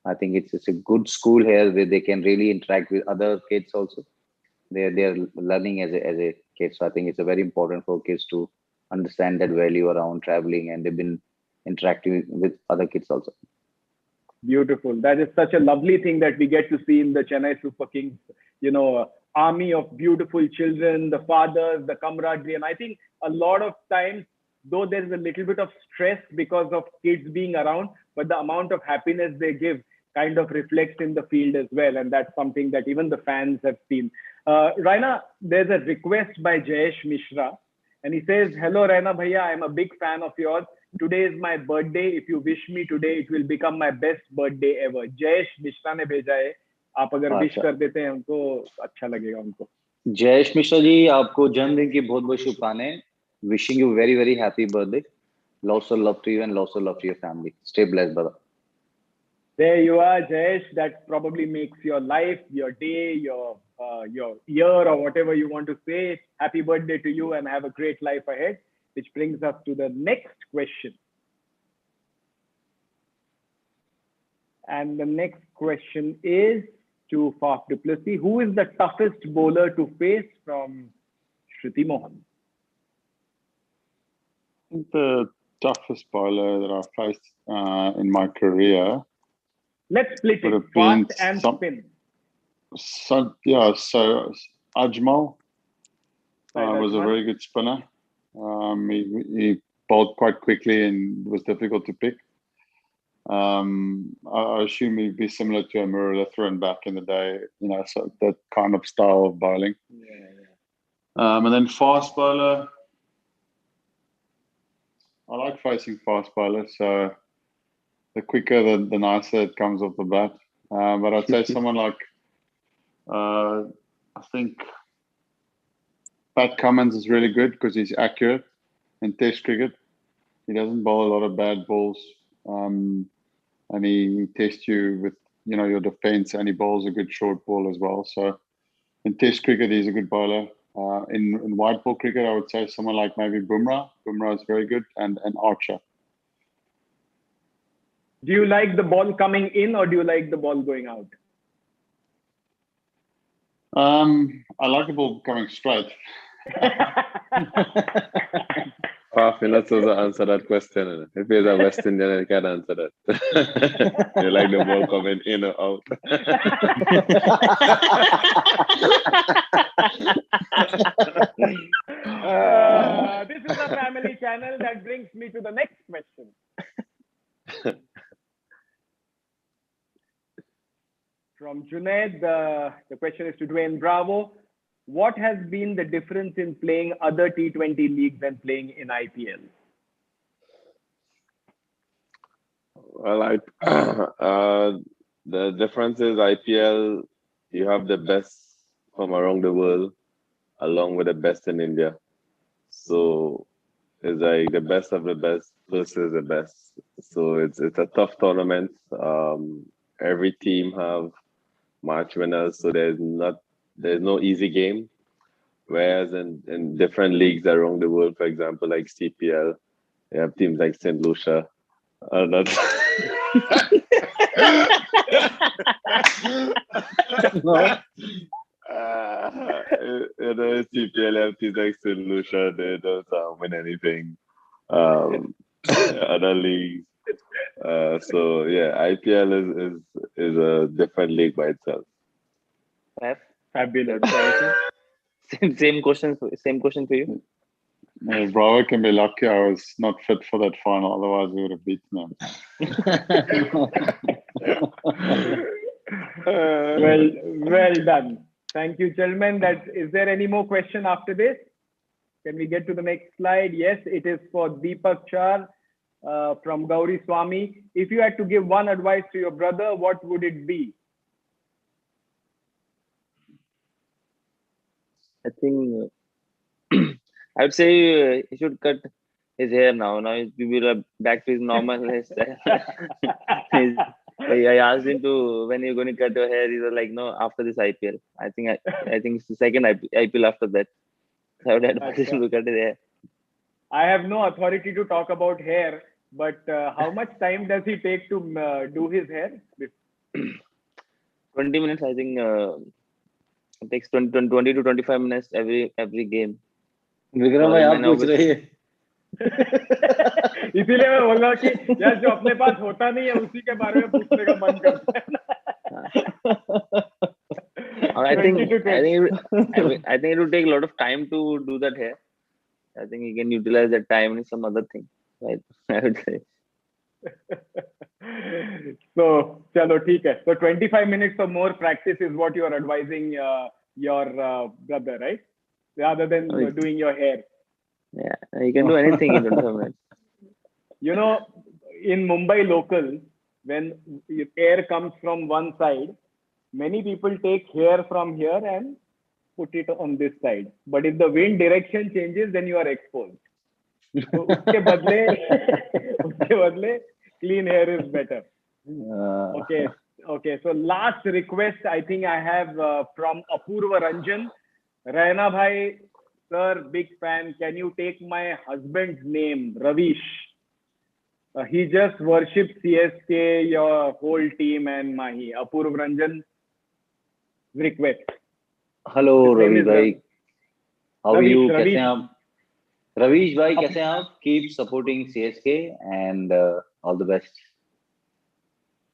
S6: I think it's a good school here where they can really interact with other kids also. They're learning as a kid. So I think it's a very important for kids to understand that value around traveling, and they've been interacting with other kids also.
S5: Beautiful. That is such a lovely thing that we get to see in the Chennai Super Kings, army of beautiful children, the fathers, the camaraderie. And I think a lot of times, though there's a little bit of stress because of kids being around, but the amount of happiness they give kind of reflects in the field as well. And that's something that even the fans have seen. Raina, there's a request by Jayesh Mishra. And he says, hello, Raina Bhaiya, I'm a big fan of yours. Today is my birthday. If you wish me today, it will become my best birthday ever. Jayesh Mishra ने भेजा है. आप अगर wish कर देते हैं उनको, अच्छा लगेगा उनको.
S6: जयेश मिश्रा जी, आपको जन्मदिन की बहुत बहुत शुभकामनाएं. Wishing you very, very happy birthday. Lots of love to you and lots of love to your family. Stay blessed, brother.
S5: There you are, Jayesh. That probably makes your life, your day, your year, or whatever you want to say. Happy birthday to you and have a great life ahead. Which brings us to the next question. And the next question is to Faf DuPlessis. Who is the toughest bowler to face from Shruti Mohan?
S7: I think the toughest bowler that I've faced in my career.
S5: Let's split
S7: would
S5: it,
S7: have been
S5: fast and spin.
S7: So Ajmal was a very good spinner. He bowled quite quickly and was difficult to pick. I assume he'd be similar to a Muralitharan back in the day, so that kind of style of bowling. And then fast bowler. I like facing fast bowlers, so the quicker, the nicer it comes off the bat. But I'd say someone like, I think Pat Cummins is really good because he's accurate in Test cricket. He doesn't bowl a lot of bad balls, and he tests you with your defense, and he bowls a good short ball as well. So in Test cricket, he's a good bowler. In white ball cricket, I would say someone like maybe Bumrah. Bumrah is very good, and Archer.
S5: Do you like the ball coming in or do you like the ball going out?
S7: I like the ball coming straight.
S3: Faf, you're not supposed to answer that question. If you're a West Indian, you can't answer that. You like the ball coming in or out.
S5: This is a family channel. That brings me to the next question. From Junaid, the question is to Dwayne Bravo. What has been the difference in playing other T20 leagues and playing in IPL?
S3: Well, the difference is IPL, you have the best from around the world along with the best in India. So it's like the best of the best versus the best. So it's a tough tournament. Every team have match winners, so there's no easy game. Whereas in different leagues around the world, for example, like CPL, you have teams like St. Lucia. That's CPL have teams like St. Lucia. They don't win anything. Other leagues. So yeah, IPL is a different league by itself.
S5: Fabulous.
S8: Same question for you.
S7: Bravo can be lucky I was not fit for that final, otherwise we would have beaten them.
S5: Well done. Thank you, gentlemen. Is there any more question after this? Can we get to the next slide? Yes, it is for Deepak Chahar from Gauri Swami. If you had to give one advice to your brother, what would it be?
S8: I think I would say he should cut his hair now. Now he will be back to his normal hairstyle. I asked him to when you're going to cut your hair. He was like, no, after this IPL. I think it's the second IPL after that. I would advise him to cut his hair.
S5: I have no authority to talk about hair, but how much time does he take to do his hair?
S8: 20 minutes, I think. It takes 20 to 25 minutes every game.
S2: Vikram भाई आप पूछ रही है
S5: इसीलिए मैं बोल रहा हूँ कि यार जो अपने पास होता नहीं है उसी के बारे में पूछने का मन करता है
S8: I think it will take a lot of time to do that hair. I think you can utilize that time in some other thing, right? I would say.
S5: So, chalo, theek hai. So 25 minutes of more practice is what you are advising your brother, right? Rather than doing your hair.
S8: Yeah, you can do anything in 25 minutes.
S5: You know, in Mumbai local, when air comes from one side, many people take hair from here and put it on this side. But if the wind direction changes, then you are exposed. So, uske badle, clean hair is better. Okay. So last request, I think I have from Apurva Ranjan. Raina bhai, sir, big fan. Can you take my husband's name, Ravish? He just worships CSK, your whole team, and Mahi. Apurva Ranjan, request.
S6: Hello, Ravi bhai. How are you? कैसे हैं आप? Ravish bhai, कैसे हैं आप? Keep supporting CSK and all the best.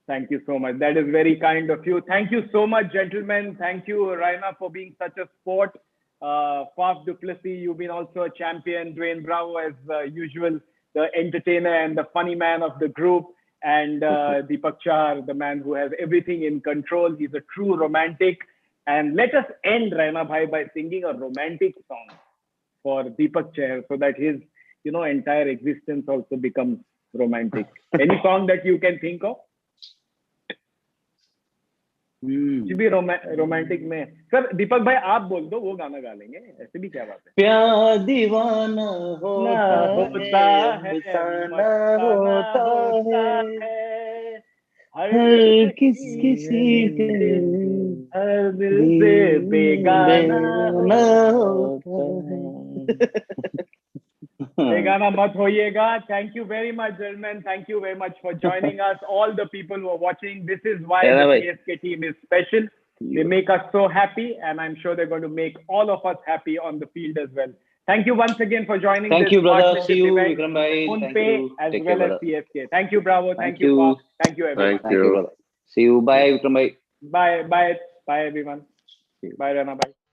S5: Thank you so much. That is very kind of you. Thank you so much, gentlemen. Thank you, Raina, for being such a sport. Faf DuPlessis, you've been also a champion. Dwayne Bravo, as usual, the entertainer and the funny man of the group. And Deepak Chahar, the man who has everything in control. He's a true romantic. And let us end, Raina bhai, by singing a romantic song for Deepak Chahar so that his entire existence also becomes romantic. Any song that you can think of? भी romantic में sir दीपक भाई आप बोल दो वो गाना गा लेंगे ऐसे भी क्या बात है
S6: प्यार दीवाना होता है हर किसी के
S5: हर दिल से बेगाना होता है बेगाना मत होइएगा. Thank you very much, gentlemen. Thank you very much for joining us. All the people who are watching, this is why the CSK team is special. They make us so happy, and I'm sure they're going to make all of us happy on the field as well. Thank you once again for joining
S6: Thank
S5: this
S6: you, brother.
S5: Smartmanship
S6: See you,
S5: event.
S6: Vikram bhai. Thank
S5: PhonePe
S6: you.
S5: as
S6: Take
S5: well
S6: care,
S5: as
S6: brother.
S5: CSK. Thank you, Bravo. Thank you, Park. Thank you, everyone.
S3: Thank you.
S6: Brother. See you. Bye, Vikram bhai.
S5: Bye, bye, bye, everyone. Bye, Rana. Bye.